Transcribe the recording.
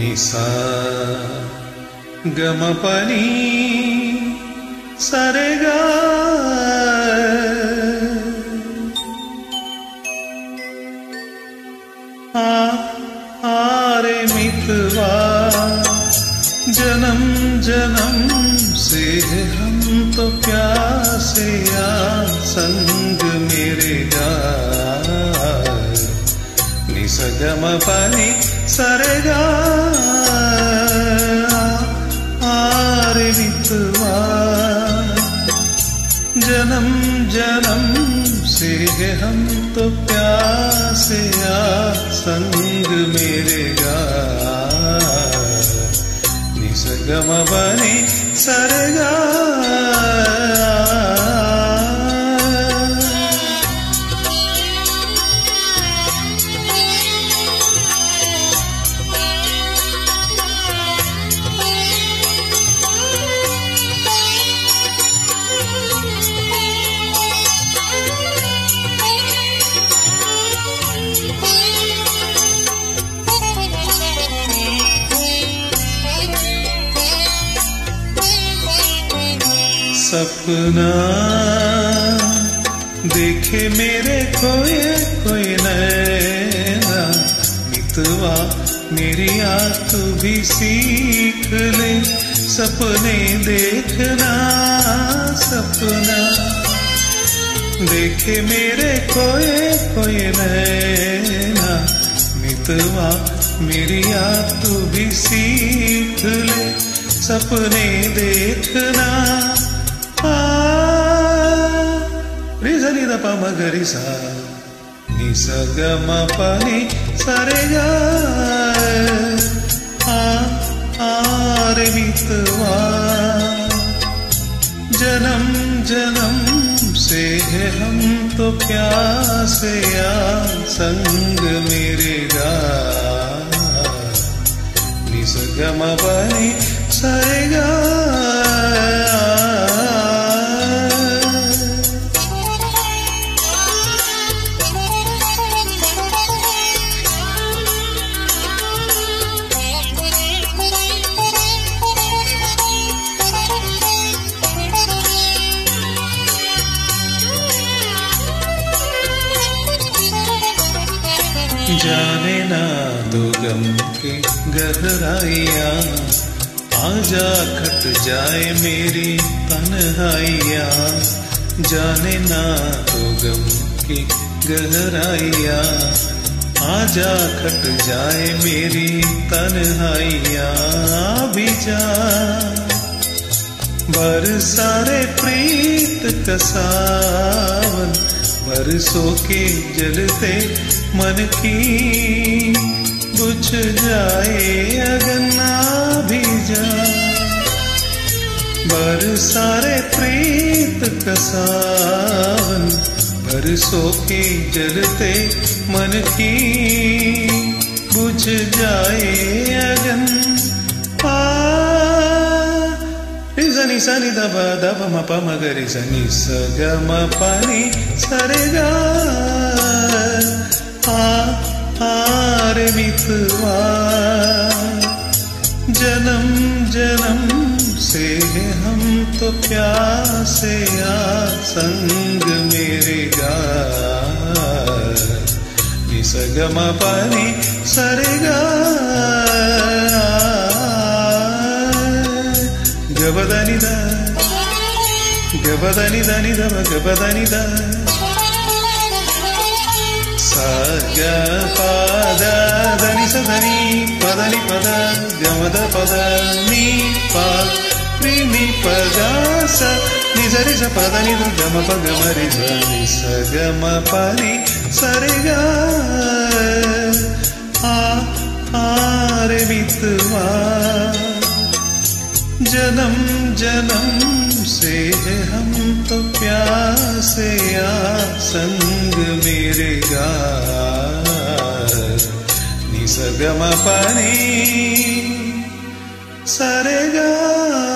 निसा गम पनी सरेगा आरे मितवा जन्म जन्म से हम तो प्यासे या संग मेरे गाय निसगम पनी सरेगा आरे मितवा जन्म जन्म से हम तो प्यासे या संग मेरे गाय निसगम बनी सरेगा सपना देखे मेरे कोई कोई नैना मितवा मेरी आँख तू भी सीख ले सपने देखना सपना देखे मेरे कोई कोई नैना मितवा मेरी आँख तू भी सीख ले सपने देखना रिसा नि द प म ग रि सा नि स ग म प नि स रे ग रे मितवा जन्म जन्म से है हम तो प्यासे या संग मेरे गाय नि स ग म प नि स रे ग जाने ना दो गम के गहराइया आजा खट जाए मेरी तन्हाइया जाने ना दो गम की गहराइया आजा खट जाए मेरी तन्हाइया भी जा बरसारे प्रीत का सावन बरसों के जलते मन की बुझ जाए अगना भी जा बरसारे प्रीत का सावन बरसों के जलते मन की बुझ जाए अगन नि सा नि द प म प म ग रि सा नि स ग म प नि स रे ग रे मितवा जन्म जन्म से हम तो प्यासे या संग मेरे गाय नि स ग म प नि स रे ग गबदनि द गबदनि दनि द गबदनि द स ग प द దని ಸ దని పదని పద గమద పద ని ప రి ని ప గ స ని స రి స పదని ద గమ ప గమ రి స ని స గమ ప ని స రి ग रे मितवा जन्म जन्म से हम तो प्यासे या संग मेरे गाय नि स ग म प नि स रे ग